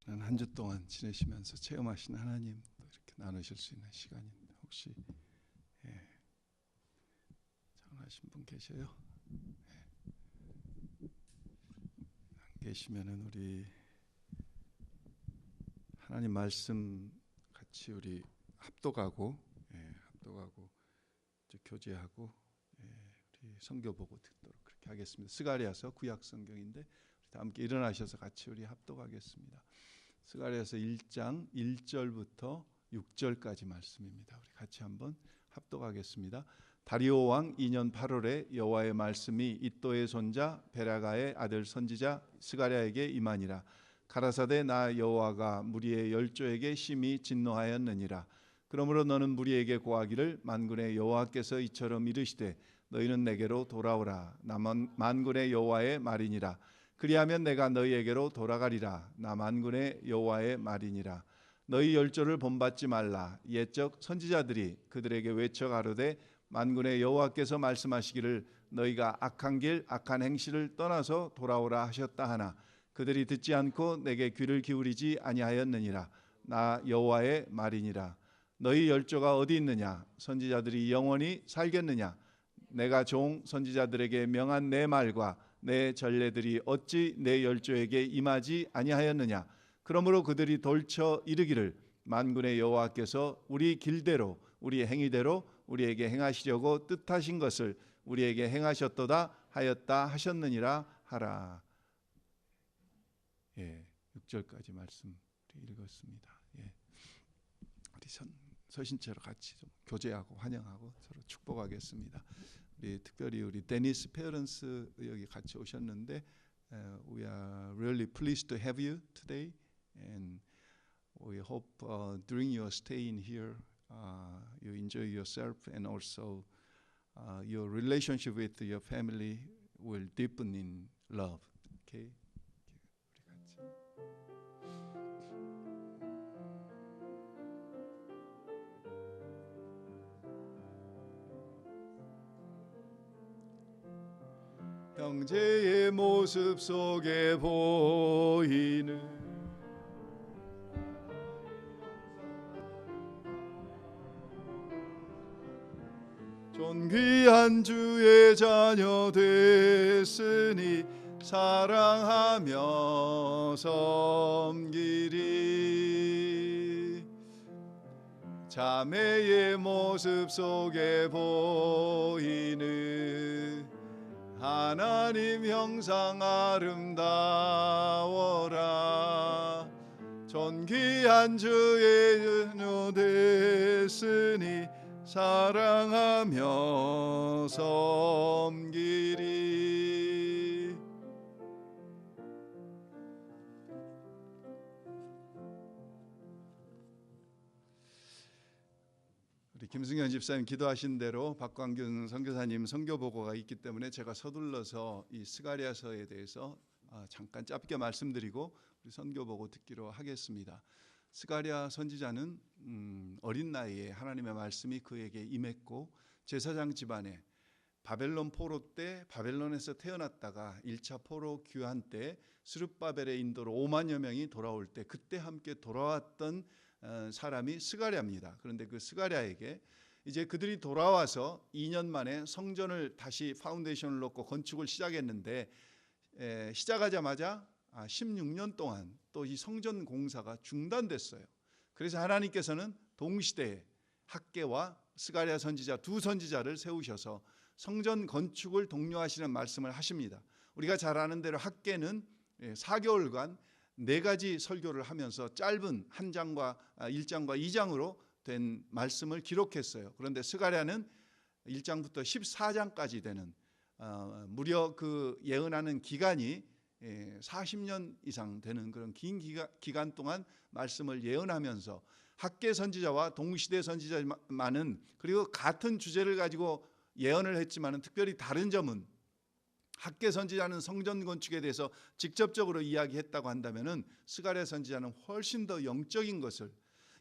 한 주 동안 지내시면서 체험하신 하나님 이렇게 나누실 수 있는 시간인데 혹시 전하신 분 계셔요? 안 계시면은 우리 하나님 말씀 같이 우리 합독하고 교제하고 우리 성경 보고 듣도록 그렇게 하겠습니다. 스가랴서 구약 성경인데 다 함께 일어나셔서 같이 우리 합독하겠습니다. 스가랴서 1장 1절부터 6절까지 말씀입니다. 우리 같이 한번 합독하겠습니다. 다리오 왕 2년 8월에 여호와의 말씀이 이도의 손자 베라가의 아들 선지자 스가랴에게 임하니라. 가라사대 나 여호와가 무리의 열조에게 심히 진노하였느니라. 그러므로 너는 무리에게 고하기를 만군의 여호와께서 이처럼 이르시되 너희는 내게로 돌아오라. 나 만군의 여호와의 말이니라. 그리하면 내가 너희에게로 돌아가리라. 나 만군의 여호와의 말이니라. 너희 열조를 본받지 말라. 옛적 선지자들이 그들에게 외쳐 가로되 만군의 여호와께서 말씀하시기를 너희가 악한 길 악한 행실을 떠나서 돌아오라 하셨다 하나 그들이 듣지 않고 내게 귀를 기울이지 아니하였느니라. 나 여호와의 말이니라. 너희 열조가 어디 있느냐? 선지자들이 영원히 살겠느냐? 내가 종 선지자들에게 명한 내 말과 내 전례들이 어찌 내 열조에게 임하지 아니하였느냐? 그러므로 그들이 돌쳐 이르기를 만군의 여호와께서 우리 길대로 우리 행위대로 우리에게 행하시려고 뜻하신 것을 우리에게 행하셨도다 하였다 하셨느니라 하라. 6절까지 말씀 읽었습니다. 우리 서신체로 같이 좀 교제하고 환영하고 서로 축복하겠습니다. 특별히 우리 데니스 페어런스 여기 같이 오셨는데 we are really pleased to have you today and we hope during your stay in here you enjoy yourself and also your relationship with your family will deepen in love. Okay? 형제의 모습 속에 보이는 존귀한 주의 자녀 됐으니 사랑하며 섬기리. 자매의 모습 속에 보이는 하나님 형상 아름다워라. 존귀한 주의 자녀 됐으니 사랑하며 섬기리. 우리 김승현 집사님 기도하신 대로 박광균 선교사님 선교 보고가 있기 때문에 제가 서둘러서 이 스가랴서에 대해서 잠깐 짧게 말씀드리고 우리 선교 보고 듣기로 하겠습니다. 스가랴 선지자는 어린 나이에 하나님의 말씀이 그에게 임했고 제사장 집안에 바벨론 포로 때 바벨론에서 태어났다가 1차 포로 귀환 때 스룹바벨의 인도로 5만여 명이 돌아올 때 그때 함께 돌아왔던 사람이 스가랴입니다. 그런데 그 스가랴에게 이제 그들이 돌아와서 2년 만에 성전을 다시 파운데이션을 놓고 건축을 시작했는데 시작하자마자 16년 동안 또 이 성전 공사가 중단됐어요. 그래서 하나님께서는 동시대에 학개와 스가랴 선지자 두 선지자를 세우셔서 성전 건축을 독려하시는 말씀을 하십니다. 우리가 잘 아는 대로 학개는 4개월간 4가지 설교를 하면서 짧은 한 장과 1장과 2장으로 된 말씀을 기록했어요. 그런데 스가랴는 1장부터 14장까지 되는 무려 그 예언하는 기간이 40년 이상 되는 그런 긴 기간 동안 말씀을 예언하면서 학개 선지자와 동시대 선지자만은 그리고 같은 주제를 가지고 예언을 했지만 특별히 다른 점은 학개 선지자는 성전 건축에 대해서 직접적으로 이야기했다고 한다면은 스가랴 선지자는 훨씬 더 영적인 것을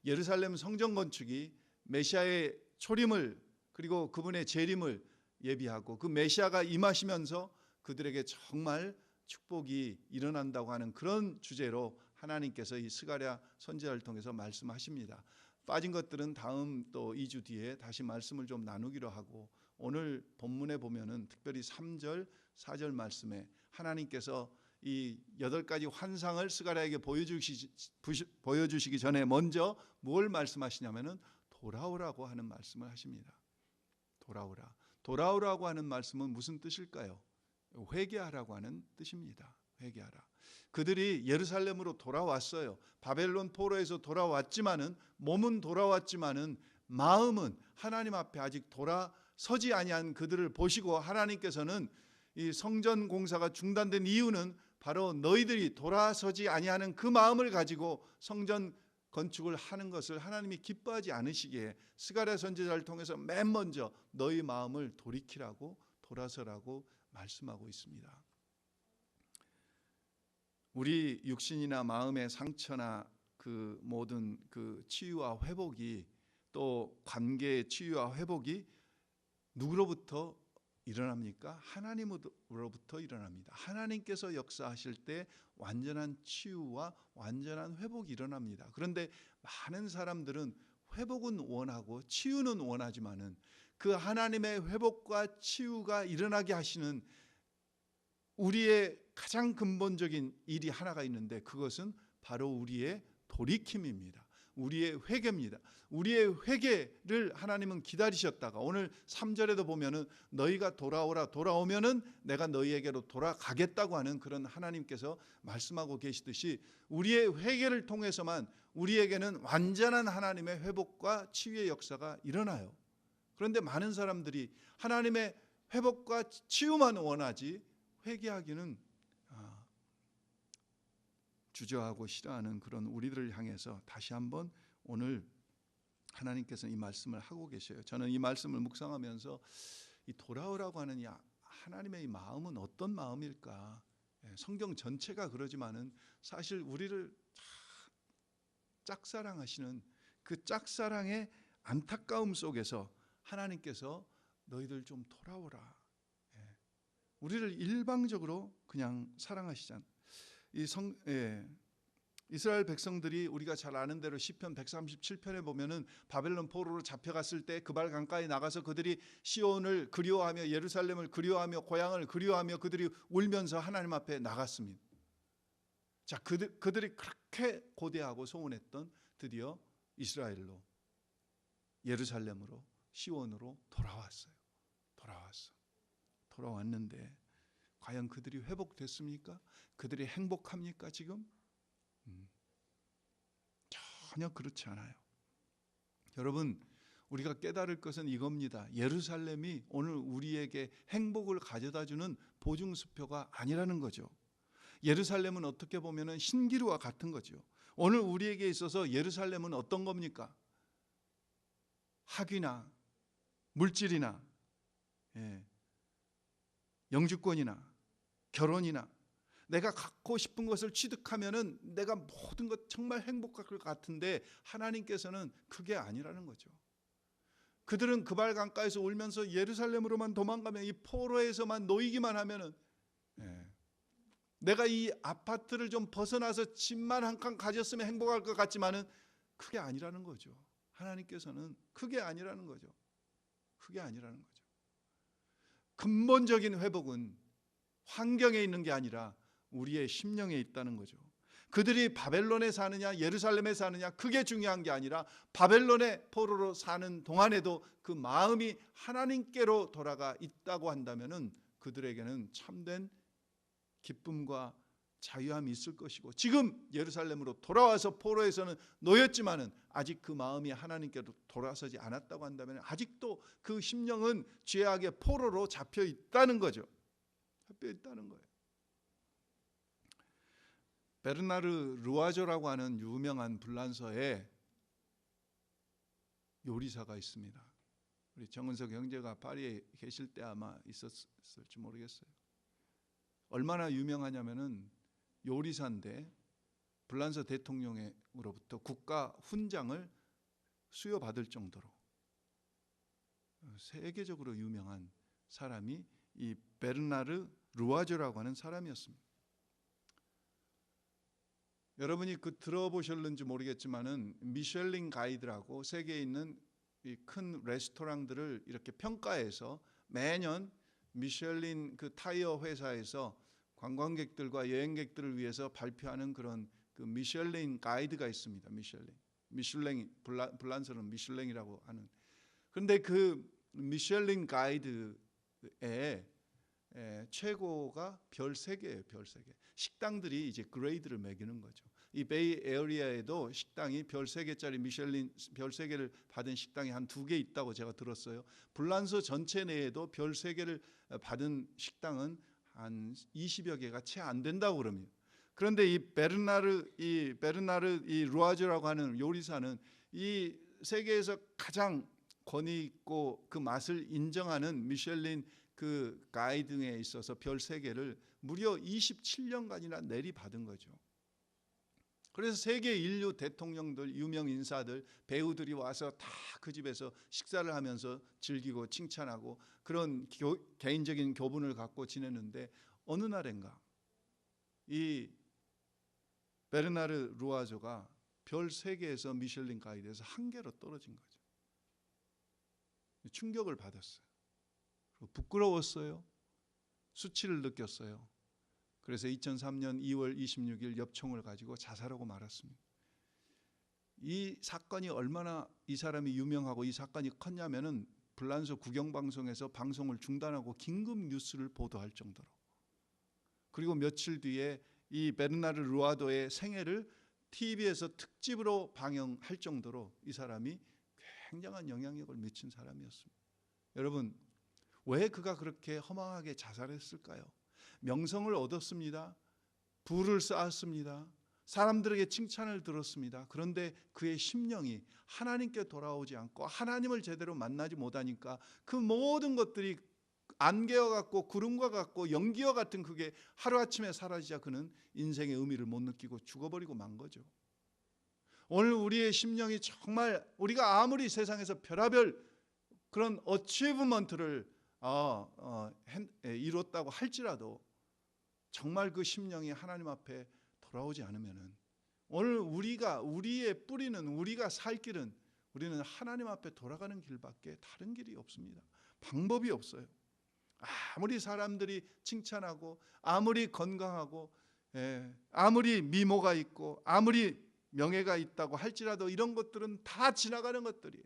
예루살렘 성전 건축이 메시아의 초림을 그리고 그분의 재림을 예비하고 그 메시아가 임하시면서 그들에게 정말 축복이 일어난다고 하는 그런 주제로 하나님께서 이 스가랴 선지자를 통해서 말씀하십니다. 빠진 것들은 다음 또 2주 뒤에 다시 말씀을 좀 나누기로 하고, 오늘 본문에 보면은 특별히 3절, 4절 말씀에 하나님께서 이 8가지 환상을 스가랴에게 보여주시기 전에 먼저 뭘 말씀하시냐면은 돌아오라고 하는 말씀을 하십니다. 돌아오라. 돌아오라고 하는 말씀은 무슨 뜻일까요? 회개하라고 하는 뜻입니다. 회개하라. 그들이 예루살렘으로 돌아왔어요. 바벨론 포로에서 돌아왔지만은, 몸은 돌아왔지만은 마음은 하나님 앞에 아직 돌아서지 아니한 그들을 보시고, 하나님께서는 이 성전 공사가 중단된 이유는 바로 너희들이 돌아서지 아니하는 그 마음을 가지고 성전 건축을 하는 것을 하나님이 기뻐하지 않으시기에 스가랴 선지자를 통해서 맨 먼저 너희 마음을 돌이키라고, 돌아서라고 말씀하고 있습니다. 우리 육신이나 마음의 상처나 그 모든 그 치유와 회복이, 또 관계의 치유와 회복이 누구로부터 일어납니까? 하나님으로부터 일어납니다. 하나님께서 역사하실 때 완전한 치유와 완전한 회복이 일어납니다. 그런데 많은 사람들은 회복은 원하고 치유는 원하지만은 그 하나님의 회복과 치유가 일어나게 하시는 우리의 가장 근본적인 일이 하나가 있는데, 그것은 바로 우리의 돌이킴입니다. 우리의 회개입니다. 우리의 회개를 하나님은 기다리셨다가, 오늘 3절에도 보면은 너희가 돌아오라, 돌아오면은 내가 너희에게로 돌아가겠다고 하는 그런 하나님께서 말씀하고 계시듯이, 우리의 회개를 통해서만 우리에게는 완전한 하나님의 회복과 치유의 역사가 일어나요. 그런데 많은 사람들이 하나님의 회복과 치유만 원하지 회개하기는 주저하고 싫어하는 그런 우리들을 향해서 다시 한번 오늘 하나님께서 이 말씀을 하고 계셔요. 저는 이 말씀을 묵상하면서 이 돌아오라고 하는 이 하나님의 이 마음은 어떤 마음일까? 성경 전체가 그러지만은 사실 우리를 짝사랑하시는 그 짝사랑의 안타까움 속에서 하나님께서 너희들 좀 돌아오라. 우리를 일방적으로 그냥 사랑하시잖아요. 이스라엘 백성들이 우리가 잘 아는 대로 시편 137편에 보면은 바벨론 포로로 잡혀갔을 때 그발 강가에 나가서 그들이 시온을 그리워하며 예루살렘을 그리워하며 고향을 그리워하며 그들이 울면서 하나님 앞에 나갔습니다. 자, 그들이 그렇게 고대하고 소원했던 드디어 이스라엘로, 예루살렘으로, 시온으로 돌아왔는데 과연 그들이 회복됐습니까? 그들이 행복합니까 지금? 전혀 그렇지 않아요. 여러분, 우리가 깨달을 것은 이겁니다. 예루살렘이 오늘 우리에게 행복을 가져다주는 보증수표가 아니라는 거죠. 예루살렘은 어떻게 보면 신기루와 같은 거죠. 오늘 우리에게 있어서 예루살렘은 어떤 겁니까? 학위나 물질이나 영주권이나 결혼이나 내가 갖고 싶은 것을 취득하면은 내가 모든 것 정말 행복할 것 같은데, 하나님께서는 그게 아니라는 거죠. 그들은 그발 강가에서 울면서 예루살렘으로만 도망가면, 이 포로에서만 놓이기만 하면은, 내가 이 아파트를 좀 벗어나서 집만 한 칸 가졌으면 행복할 것 같지만은 그게 아니라는 거죠. 하나님께서는 그게 아니라는 거죠. 근본적인 회복은 환경에 있는 게 아니라 우리의 심령에 있다는 거죠. 그들이 바벨론에 사느냐 예루살렘에 사느냐 그게 중요한 게 아니라, 바벨론의 포로로 사는 동안에도 그 마음이 하나님께로 돌아가 있다고 한다면은 그들에게는 참된 기쁨과 자유함이 있을 것이고, 지금 예루살렘으로 돌아와서 포로에서는 놓였지만은 아직 그 마음이 하나님께로 돌아서지 않았다고 한다면 아직도 그 심령은 죄악의 포로로 잡혀 있다는 거죠. 잡혀 있다는 거예요. 베르나르 루아조라고 하는 유명한 불란서에 요리사가 있습니다. 우리 정은석 형제가 파리에 계실 때 아마 있었을지 모르겠어요. 얼마나 유명하냐면은 요리사인데 불란서 대통령으로부터 국가 훈장을 수여받을 정도로 세계적으로 유명한 사람이 이 베르나르 루아조라고 하는 사람이었습니다. 여러분이 들어보셨는지 모르겠지만은 미슐랭 가이드라고 세계에 있는 이 큰 레스토랑들을 이렇게 평가해서 매년 미슐랭 그 타이어 회사에서 관광객들과 여행객들을 위해서 발표하는 그런 그 미슐랭 가이드가 있습니다. 미슐랭 불란서는 미슐랭이라고 하는. 그런데 그 미슐랭 가이드의 최고가 별 3개예요. 별 3개. 식당들이 이제 그레이드를 매기는 거죠. 이 베이 에어리아에도 식당이 별 3개짜리 미슐랭 별 3개를 받은 식당이 한 2개 있다고 제가 들었어요. 불란서 전체 내에도 별 3개를 받은 식당은 한 20여 개가 채 안 된다고 그럽니다. 그런데 이 베르나르 이 루아즈라고 하는 요리사는 이 세계에서 가장 권위 있고 그 맛을 인정하는 미슐랭 그 가이드에 있어서 별 3개를 무려 27년간이나 내리받은 거죠. 그래서 세계 인류 대통령들, 유명 인사들, 배우들이 와서 다 그 집에서 식사를 하면서 즐기고 칭찬하고 그런 개인적인 교분을 갖고 지내는데 어느 날인가 이 베르나르 루아조가 별 3개에서 미슐랭 가이드에서 1개로 떨어진 거죠. 충격을 받았어요. 부끄러웠어요. 수치를 느꼈어요. 그래서 2003년 2월 26일 엽총을 가지고 자살하고 말았습니다. 이 사건이 얼마나 이 사람이 유명하고 이 사건이 컸냐면은 불란서 국영방송에서 방송을 중단하고 긴급 뉴스를 보도할 정도로. 그리고 며칠 뒤에 이 베르나르 루아도의 생애를 TV에서 특집으로 방영할 정도로 이 사람이 굉장한 영향력을 미친 사람이었습니다. 여러분, 왜 그가 그렇게 허망하게 자살했을까요? 명성을 얻었습니다. 부를 쌓았습니다. 사람들에게 칭찬을 들었습니다. 그런데 그의 심령이 하나님께 돌아오지 않고 하나님을 제대로 만나지 못하니까 그 모든 것들이 안개와 같고 구름과 같고 연기와 같은 그게 하루아침에 사라지자 그는 인생의 의미를 못 느끼고 죽어버리고 만 거죠. 오늘 우리의 심령이 정말 우리가 아무리 세상에서 별의별 그런 어치브먼트를 이뤘다고 할지라도 정말 그 심령이 하나님 앞에 돌아오지 않으면은 오늘 우리의 뿌리는 우리가 살 길은 우리는 하나님 앞에 돌아가는 길밖에 다른 길이 없습니다. 방법이 없어요. 아무리 사람들이 칭찬하고 아무리 건강하고 아무리 미모가 있고 아무리 명예가 있다고 할지라도 이런 것들은 다 지나가는 것들이에요.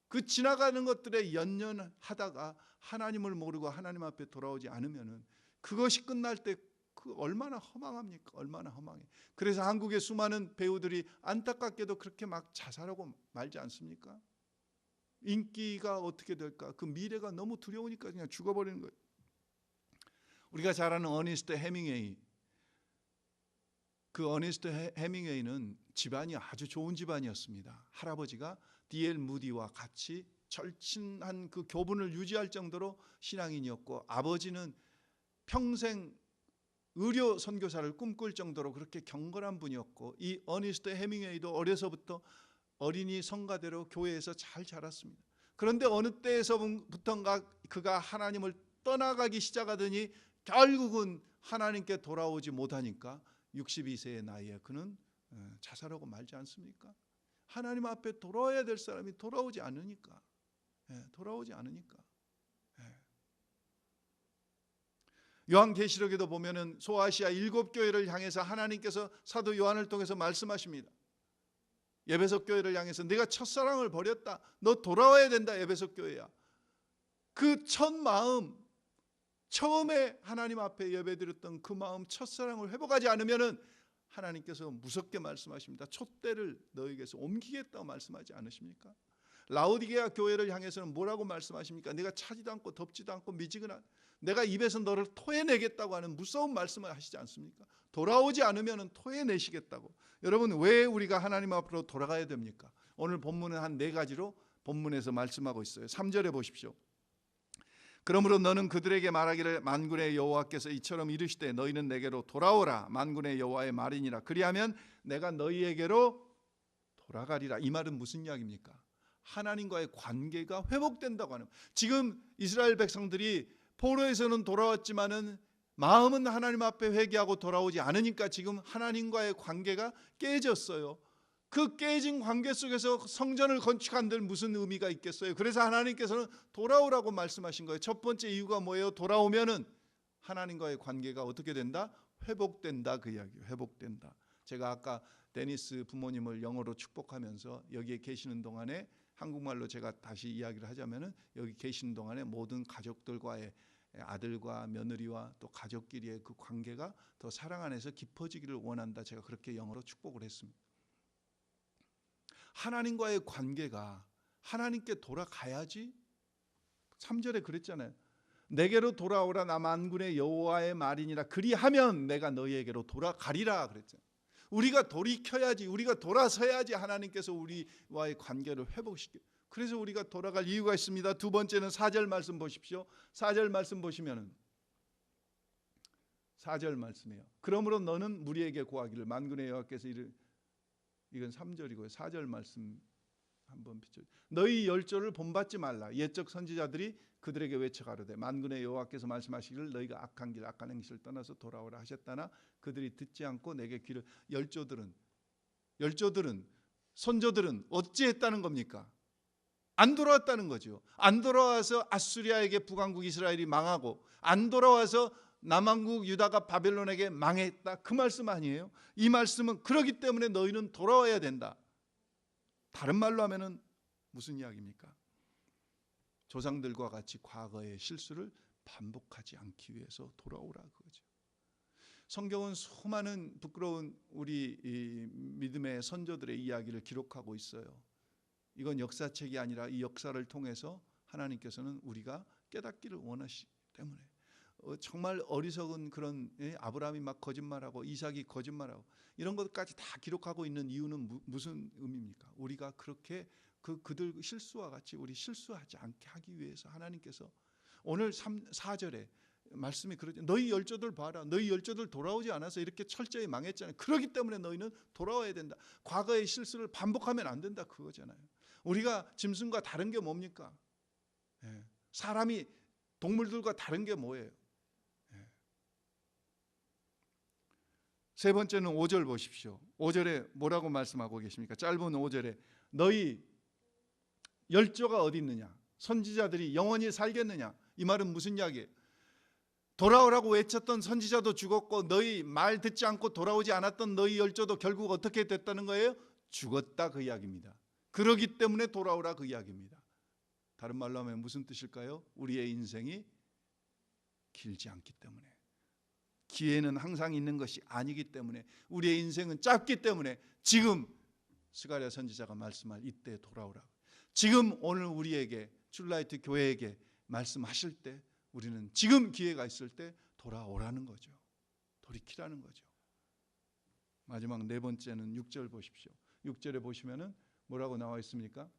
그 지나가는 것들에 연연하다가 하나님을 모르고 하나님 앞에 돌아오지 않으면은 그것이 끝날 때 그 얼마나 허망합니까? 얼마나 허망해. 그래서 한국의 수많은 배우들이 안타깝게도 그렇게 막 자살하고 말지 않습니까? 인기가 어떻게 될까? 그 미래가 너무 두려우니까 그냥 죽어버리는 거예요. 우리가 잘 아는 어니스트 해밍웨이. 그 어니스트 해밍웨이는 집안이 아주 좋은 집안이었습니다. 할아버지가 D.L. 무디와 같이 절친한 그 교분을 유지할 정도로 신앙인이었고 아버지는 평생 의료 선교사를 꿈꿀 정도로 그렇게 경건한 분이었고 이 어니스트 해밍웨이도 어려서부터 어린이 성가대로 교회에서 잘 자랐습니다. 그런데 어느 때에서부턴가 그가 하나님을 떠나가기 시작하더니 결국은 하나님께 돌아오지 못하니까 62세의 나이에 그는 자살하고 말지 않습니까? 하나님 앞에 돌아와야 될 사람이 돌아오지 않으니까. 요한계시록에도 보면은 소아시아 7교회를 향해서 하나님께서 사도 요한을 통해서 말씀하십니다. 에베소 교회를 향해서 네가 첫사랑을 버렸다. 너 돌아와야 된다. 에베소 교회야. 그 첫 마음, 처음에 하나님 앞에 예배드렸던 그 마음, 첫사랑을 회복하지 않으면은 하나님께서 무섭게 말씀하십니다. 촛대를 너에게서 옮기겠다고 말씀하지 않으십니까? 라오디게아 교회를 향해서는 뭐라고 말씀하십니까? 내가 차지도 않고 덥지도 않고 미지근한 내가 입에서 너를 토해내겠다고 하는 무서운 말씀을 하시지 않습니까? 돌아오지 않으면 토해내시겠다고. 여러분, 왜 우리가 하나님 앞으로 돌아가야 됩니까? 오늘 본문은 한 4가지로 본문에서 말씀하고 있어요. 3절에 보십시오. 그러므로 너는 그들에게 말하기를 만군의 여호와께서 이처럼 이르시되 너희는 내게로 돌아오라. 만군의 여호와의 말이니라. 그리하면 내가 너희에게로 돌아가리라. 이 말은 무슨 이야기입니까? 하나님과의 관계가 회복된다고 하는. 지금 이스라엘 백성들이 포로에서는 돌아왔지만은 마음은 하나님 앞에 회개하고 돌아오지 않으니까 지금 하나님과의 관계가 깨졌어요. 그 깨진 관계 속에서 성전을 건축한들 무슨 의미가 있겠어요? 그래서 하나님께서는 돌아오라고 말씀하신 거예요. 첫 번째 이유가 뭐예요? 돌아오면은 하나님과의 관계가 어떻게 된다? 회복된다, 그 이야기예요. 회복된다. 제가 아까 데니스 부모님을 영어로 축복하면서 여기에 계시는 동안에 한국말로 제가 다시 이야기를 하자면은 여기 계시는 동안에 모든 가족들과의 아들과 며느리와 또 가족끼리의 그 관계가 더 사랑 안에서 깊어지기를 원한다. 제가 그렇게 영어로 축복을 했습니다. 하나님과의 관계가 하나님께 돌아가야지. 3절에 그랬잖아요. 내게로 돌아오라 나 만군의 여호와의 말이니라. 그리하면 내가 너희에게로 돌아가리라 그랬잖아요. 우리가 돌이켜야지, 우리가 돌아서야지 하나님께서 우리와의 관계를 회복시켜. 그래서 우리가 돌아갈 이유가 있습니다. 두 번째는 4절 말씀 보십시오. 4절 말씀 보시면은 4절 말씀이에요. 그러므로 너는 무리에게 고하기를 만군의 여호와께서 이건 3절이고요. 4절 말씀 한번 비춰. 너희 열조를 본받지 말라. 옛적 선지자들이 그들에게 외쳐가로되 만군의 여호와께서 말씀하시기를 너희가 악한 길 악한 행실을 떠나서 돌아오라 하셨다나 그들이 듣지 않고 내게 귀를. 열조들은 선조들은 어찌했다는 겁니까? 안 돌아왔다는 거죠. 안 돌아와서 아수리아에게 북왕국 이스라엘이 망하고 안 돌아와서 남왕국 유다가 바벨론에게 망했다, 그 말씀 아니에요? 이 말씀은 그러기 때문에 너희는 돌아와야 된다. 다른 말로 하면은 무슨 이야기입니까? 조상들과 같이 과거의 실수를 반복하지 않기 위해서 돌아오라 그거죠. 성경은 수많은 부끄러운 우리 믿음의 선조들의 이야기를 기록하고 있어요. 이건 역사책이 아니라 이 역사를 통해서 하나님께서는 우리가 깨닫기를 원하시기 때문에 정말 어리석은 그런 아브라함이 막 거짓말하고 이삭이 거짓말하고 이런 것까지 다 기록하고 있는 이유는 무슨 의미입니까? 우리가 그렇게 그들 실수와 같이 우리 실수하지 않게 하기 위해서 하나님께서 오늘 4절에 말씀이 그러죠. 너희 열조들 봐라. 너희 열조들 돌아오지 않아서 이렇게 철저히 망했잖아요. 그렇기 때문에 너희는 돌아와야 된다. 과거의 실수를 반복하면 안 된다 그거잖아요. 우리가 짐승과 다른 게 뭡니까? 사람이 동물들과 다른 게 뭐예요? 세 번째는 5절 보십시오. 5절에 뭐라고 말씀하고 계십니까? 짧은 5절에 너희 열조가 어디 있느냐? 선지자들이 영원히 살겠느냐? 이 말은 무슨 이야기예요? 돌아오라고 외쳤던 선지자도 죽었고 너희 말 듣지 않고 돌아오지 않았던 너희 열조도 결국 어떻게 됐다는 거예요? 죽었다 그 이야기입니다. 그러기 때문에 돌아오라 그 이야기입니다. 다른 말로 하면 무슨 뜻일까요? 우리의 인생이 길지 않기 때문에, 기회는 항상 있는 것이 아니기 때문에, 우리의 인생은 짧기 때문에 지금 스가랴 선지자가 말씀할 이때 돌아오라. 지금 오늘 우리에게 출라이트 교회에게 말씀하실 때 우리는 지금 기회가 있을 때 돌아오라는 거죠. 돌이키라는 거죠. 마지막 네 번째는 6절 보십시오. 6절에 보시면은 뭐라고 나와 있습니까?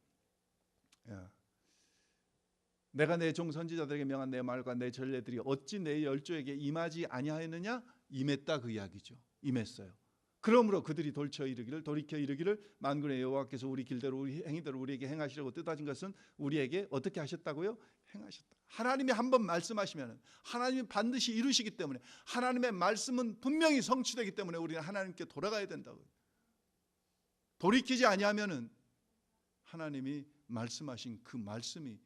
내가 내 종 선지자들에게 명한 내 말과 내 전례들이 어찌 내 열조에게 임하지 아니하였느냐? 임했다 그 이야기죠. 임했어요. 그러므로 그들이 돌이켜 이르기를 만군의 여호와께서 우리 길대로 우리 행위대로 우리에게 행하시려고 뜻하신 것은 우리에게 어떻게 하셨다고요? 행하셨다. 하나님이 한번 말씀하시면 하나님이 반드시 이루시기 때문에, 하나님의 말씀은 분명히 성취되기 때문에 우리는 하나님께 돌아가야 된다고요. 돌이키지 아니하면은 하나님이 말씀하신 그 말씀이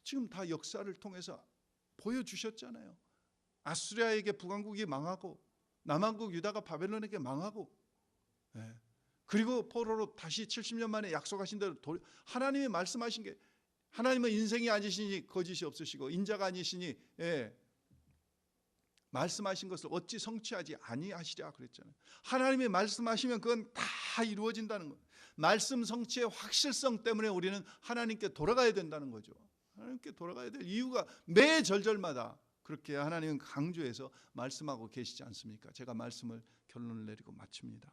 지금 다 역사를 통해서 보여주셨잖아요. 아수리아에게 북왕국이 망하고 남왕국 유다가 바벨론에게 망하고, 그리고 포로로 다시 70년 만에 약속하신 대로 하나님이 말씀하신 게, 하나님은 인생이 아니시니 거짓이 없으시고 인자가 아니시니 말씀하신 것을 어찌 성취하지 아니하시랴 그랬잖아요. 하나님이 말씀하시면 그건 다 이루어진다는 거예요. 말씀 성취의 확실성 때문에 우리는 하나님께 돌아가야 된다는 거죠. 하나님께 돌아가야 될 이유가 매 절절마다 그렇게 하나님은 강조해서 말씀하고 계시지 않습니까? 제가 말씀을 결론을 내리고 마칩니다.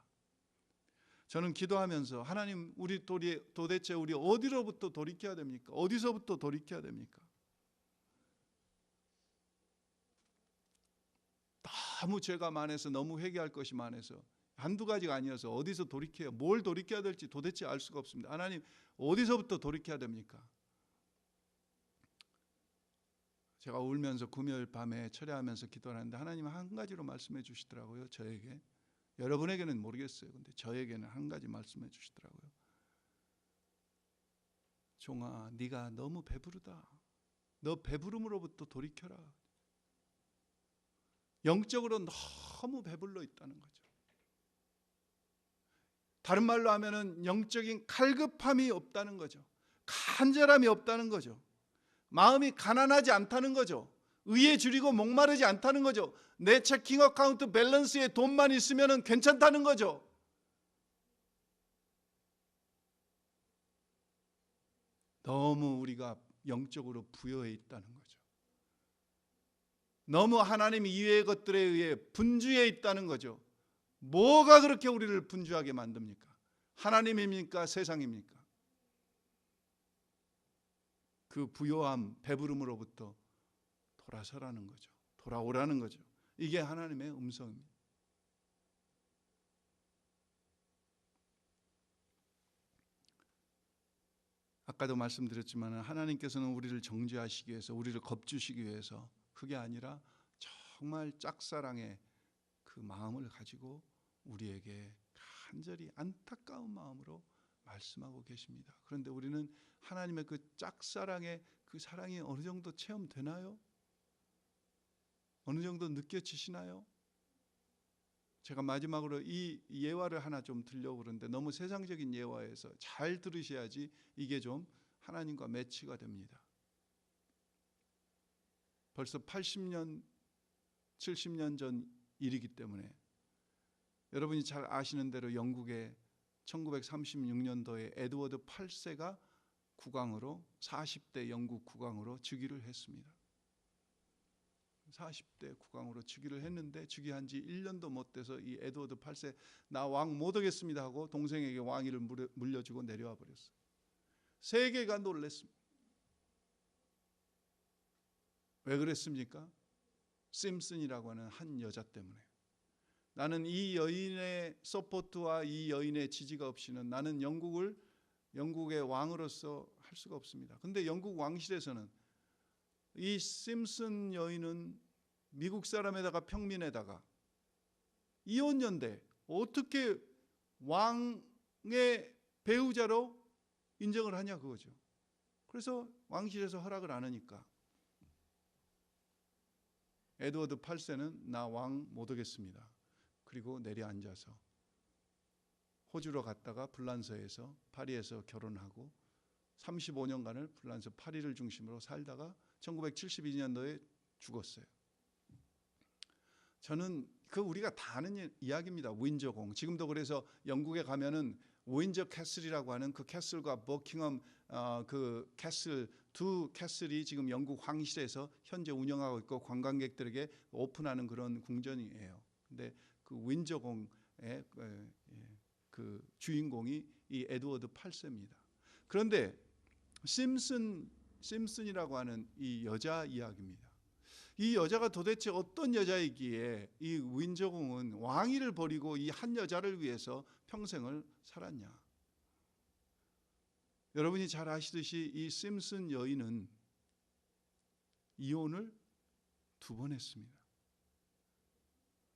저는 기도하면서 하나님, 우리 도대체 우리 어디로부터 돌이켜야 됩니까? 어디서부터 돌이켜야 됩니까? 너무 죄가 많아서, 너무 회개할 것이 많아서 한두 가지가 아니어서 어디서 돌이켜야, 뭘 돌이켜야 될지 도대체 알 수가 없습니다. 하나님, 어디서부터 돌이켜야 됩니까? 제가 울면서 금요일 밤에 철야하면서 기도하는데 하나님은 한 가지로 말씀해 주시더라고요. 저에게. 여러분에게는 모르겠어요. 근데 저에게는 한 가지 말씀해 주시더라고요. 종아, 네가 너무 배부르다. 너 배부름으로부터 돌이켜라. 영적으로 너무 배불러 있다는 거죠. 다른 말로 하면은 영적인 칼급함이 없다는 거죠. 간절함이 없다는 거죠. 마음이 가난하지 않다는 거죠. 의에 줄이고 목마르지 않다는 거죠. 내 체킹 어카운트 밸런스에 돈만 있으면 괜찮다는 거죠. 너무 우리가 영적으로 부여해 있다는 거죠. 너무 하나님 이외의 것들에 의해 분주해 있다는 거죠. 뭐가 그렇게 우리를 분주하게 만듭니까? 하나님입니까? 세상입니까? 그 부요함, 배부름으로부터 돌아서라는 거죠. 돌아오라는 거죠. 이게 하나님의 음성입니다. 아까도 말씀드렸지만 하나님께서는 우리를 정죄하시기 위해서, 우리를 겁주시기 위해서, 그게 아니라 정말 짝사랑의 그 마음을 가지고 우리에게 간절히 안타까운 마음으로 말씀하고 계십니다. 그런데 우리는 하나님의 그 짝사랑의 그 사랑이 어느 정도 체험되나요? 어느 정도 느껴지시나요? 제가 마지막으로 이 예화를 하나 좀 들려고 그러는데 너무 세상적인 예화에서 잘 들으셔야지 이게 좀 하나님과 매치가 됩니다. 벌써 80년, 70년 전 일이기 때문에 여러분이 잘 아시는 대로 영국의 1936년도에 에드워드 8세가 국왕으로 40대 영국 국왕으로 즉위를 했습니다. 40대 국왕으로 즉위를 했는데 즉위한 지 1년도 못 돼서 이 에드워드 8세 나 왕 못 하겠습니다 하고 동생에게 왕위를 물려주고 내려와 버렸어요. 세계가 놀랐습니다. 왜 그랬습니까? 심슨이라고 하는 한 여자 때문에. 나는 이 여인의 서포트와 이 여인의 지지가 없이는 나는 영국의 왕으로서 할 수가 없습니다. 근데 영국 왕실에서는 이 심슨 여인은 미국 사람에다가 평민에다가 이혼녀인데 어떻게 왕의 배우자로 인정을 하냐 그거죠. 그래서 왕실에서 허락을 안 하니까 에드워드 8세는 나 왕 못 하겠습니다. 그리고 내려앉아서 호주로 갔다가 불란서에서 파리에서 결혼하고 35년간을 불란서 파리를 중심으로 살다가 1972년도에 죽었어요. 저는 그 우리가 다 아는 이야기입니다. 윈저공. 지금도 그래서 영국에 가면은 윈저 캐슬이라고 하는 그 캐슬과 버킹엄 그 캐슬 두 캐슬이 지금 영국 황실에서 현재 운영하고 있고 관광객들에게 오픈하는 그런 궁전이에요. 근데 그 윈저공의 그 주인공이 이 에드워드 8세입니다. 그런데 심슨이라고 하는 이 여자 이야기입니다. 이 여자가 도대체 어떤 여자이기에 이 윈저공은 왕위를 버리고 이 한 여자를 위해서 평생을 살았냐? 여러분이 잘 아시듯이 이 심슨 여인은 이혼을 2번 했습니다.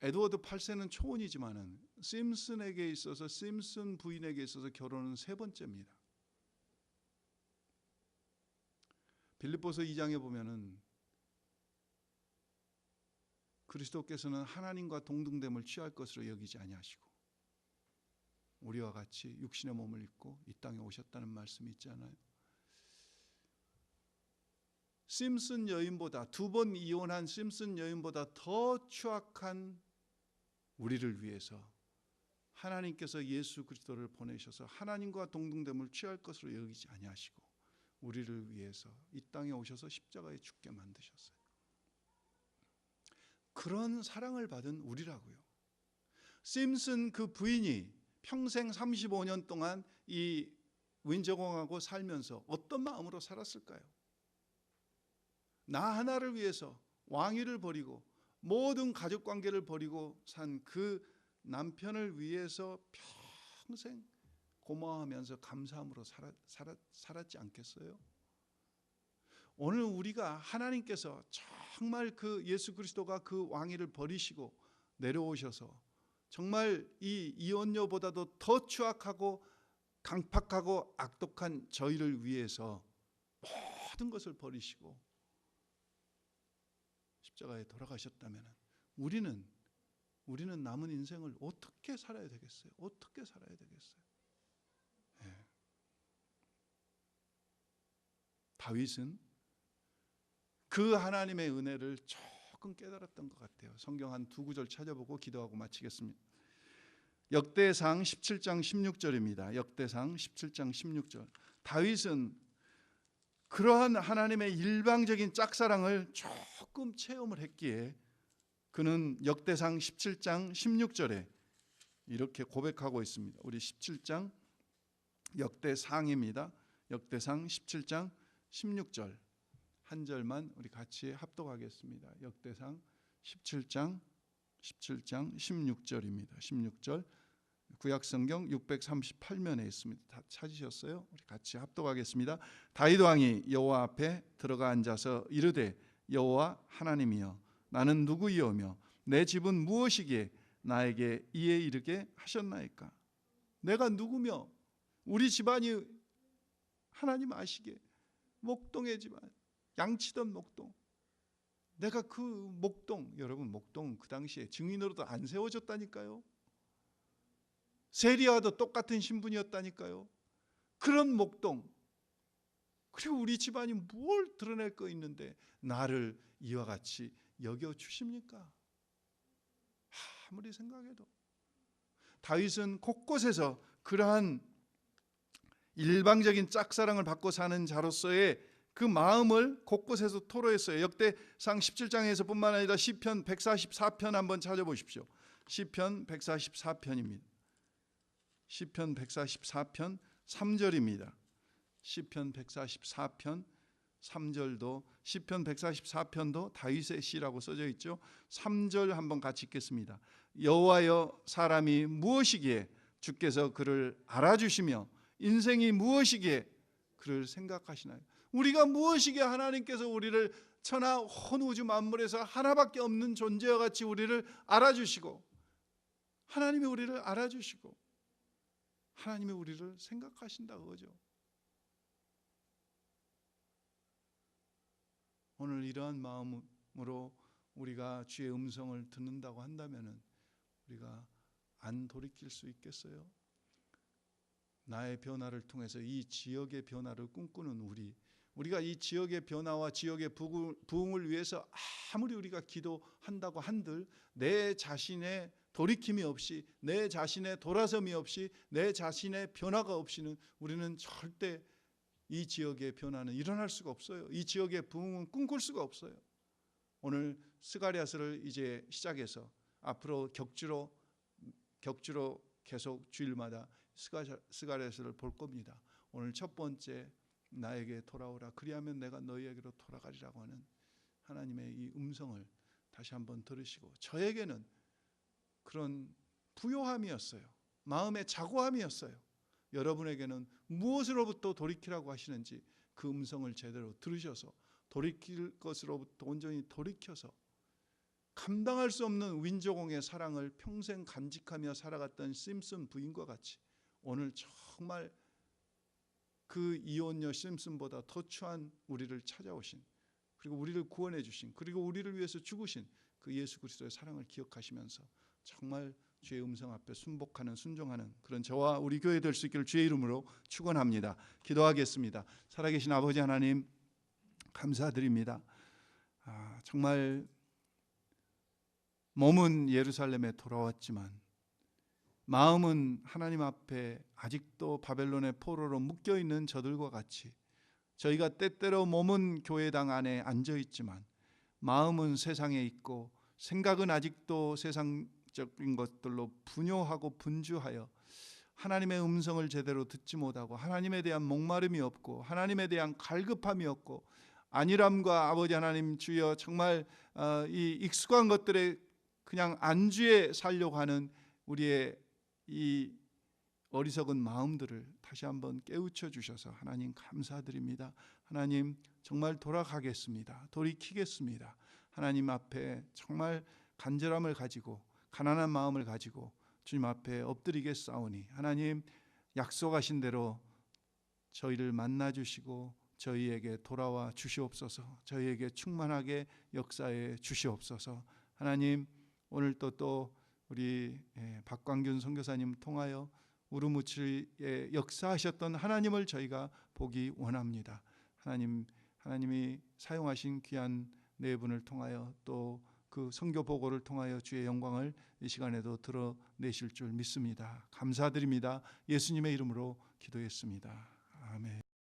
에드워드 8세는 초혼이지만은 심슨에게 있어서 심슨 부인에게 있어서 결혼은 3번째입니다. 빌립보서 2장에 보면은 그리스도께서는 하나님과 동등됨을 취할 것으로 여기지 아니하시고 우리와 같이 육신의 몸을 입고 이 땅에 오셨다는 말씀이 있잖아요. 심슨 여인보다 2번 이혼한 심슨 여인보다 더 추악한 우리를 위해서 하나님께서 예수 그리스도를 보내셔서 하나님과 동등됨을 취할 것으로 여기지 아니하시고 우리를 위해서 이 땅에 오셔서 십자가에 죽게 만드셨어요. 그런 사랑을 받은 우리라고요. 심슨 그 부인이 평생 35년 동안 이 윈저공하고 살면서 어떤 마음으로 살았을까요? 나 하나를 위해서 왕위를 버리고 모든 가족관계를 버리고 산 그 남편을 위해서 평생 고마워하면서 감사함으로 살았지 않겠어요? 오늘 우리가 하나님께서 정말 그 예수 그리스도가 그 왕위를 버리시고 내려오셔서 정말 이 이혼녀보다도 더 추악하고 강팍하고 악독한 저희를 위해서 모든 것을 버리시고 십자가에 돌아가셨다면 우리는 남은 인생을 어떻게 살아야 되겠어요? 어떻게 살아야 되겠어요? 네. 다윗은 그 하나님의 은혜를 조금 깨달았던 것 같아요. 성경 한 두 구절 찾아보고 기도하고 마치겠습니다. 역대상 17장 16절입니다. 역대상 17장 16절. 다윗은 그러한 하나님의 일방적인 짝사랑을 조금 체험을 했기에 그는 역대상 17장 16절에 이렇게 고백하고 있습니다. 우리 17장 역대상입니다. 역대상 17장 16절 한 절만 우리 같이 합독하겠습니다. 역대상 17장 16절입니다. 16절 구약성경 638면에 있습니다. 다 찾으셨어요? 우리 같이 합독하겠습니다. 다윗 왕이 여호와 앞에 들어가 앉아서 이르되 여호와 하나님이여 나는 누구이오며 내 집은 무엇이기에 나에게 이에 이르게 하셨나이까? 내가 누구며 우리 집안이 하나님 아시기에 목동의 집안, 양치던 목동, 내가 그 목동, 여러분 목동 그 당시에 증인으로도 안 세워졌다니까요. 세리와도 똑같은 신분이었다니까요. 그런 목동, 그리고 우리 집안이 뭘 드러낼 거 있는데 나를 이와 같이 여겨주십니까? 아무리 생각해도. 다윗은 곳곳에서 그러한 일방적인 짝사랑을 받고 사는 자로서의 그 마음을 곳곳에서 토로했어요. 역대상 17장에서 뿐만 아니라 시편 144편 한번 찾아보십시오. 시편 144편입니다. 시편 144편 3절입니다. 시편 144편 3절도 시편 144편도 다윗의 시라고 써져 있죠. 3절 한번 같이 읽겠습니다. 여호와여 사람이 무엇이기에 주께서 그를 알아주시며 인생이 무엇이기에 그를 생각하시나요? 우리가 무엇이기에 하나님께서 우리를 천하 온 우주 만물에서 하나밖에 없는 존재와 같이 우리를 알아주시고 하나님이 우리를 알아주시고 하나님이 우리를 생각하신다 그거죠. 오늘 이러한 마음으로 우리가 주의 음성을 듣는다고 한다면 우리가 안 돌이킬 수 있겠어요? 나의 변화를 통해서 이 지역의 변화를 꿈꾸는 우리가 이 지역의 변화와 지역의 부흥을 위해서 아무리 우리가 기도한다고 한들 내 자신의 돌이킴이 없이 내 자신의 돌아섬이 없이 내 자신의 변화가 없이는 우리는 절대 이 지역의 변화는 일어날 수가 없어요. 이 지역의 부흥은 꿈꿀 수가 없어요. 오늘 스가랴서를 이제 시작해서 앞으로 격주로 계속 주일마다 스가랴서를 볼 겁니다. 오늘 첫 번째 나에게 돌아오라 그리하면 내가 너희에게로 돌아가리라고 하는 하나님의 이 음성을 다시 한번 들으시고 저에게는 그런 부요함이었어요. 마음의 자고함이었어요. 여러분에게는 무엇으로부터 돌이키라고 하시는지 그 음성을 제대로 들으셔서 돌이킬 것으로부터 온전히 돌이켜서 감당할 수 없는 윈조공의 사랑을 평생 간직하며 살아갔던 심슨 부인과 같이 오늘 정말 그 이혼녀 심슨보다 더 추한 우리를 찾아오신 그리고 우리를 구원해 주신 그리고 우리를 위해서 죽으신 그 예수 그리스도의 사랑을 기억하시면서 정말 주의 음성 앞에 순종하는 그런 저와 우리 교회 될 수 있기를 주의 이름으로 축원합니다. 기도하겠습니다. 살아계신 아버지 하나님 감사드립니다. 정말 몸은 예루살렘에 돌아왔지만 마음은 하나님 앞에 아직도 바벨론의 포로로 묶여있는 저들과 같이 저희가 때때로 몸은 교회당 안에 앉아있지만 마음은 세상에 있고 생각은 아직도 세상적인 것들로 분요하고 분주하여 하나님의 음성을 제대로 듣지 못하고 하나님에 대한 목마름이 없고 하나님에 대한 갈급함이 없고 안일함과 아버지 하나님 주여 정말 이 익숙한 것들에 그냥 안주해 살려고 하는 우리의 이 어리석은 마음들을 다시 한번 깨우쳐 주셔서 하나님 감사드립니다. 하나님 정말 돌아가겠습니다. 돌이키겠습니다. 하나님 앞에 정말 간절함을 가지고 가난한 마음을 가지고 주님 앞에 엎드리겠사오니 하나님 약속하신 대로 저희를 만나 주시고 저희에게 돌아와 주시옵소서. 저희에게 충만하게 역사해 주시옵소서. 하나님 오늘도 또 우리 박광균 선교사님 통하여 우르무치에 역사하셨던 하나님을 저희가 보기 원합니다. 하나님이 사용하신 귀한 네 분을 통하여 또 그 선교 보고를 통하여 주의 영광을 이 시간에도 드러내실 줄 믿습니다. 감사드립니다. 예수님의 이름으로 기도했습니다. 아멘.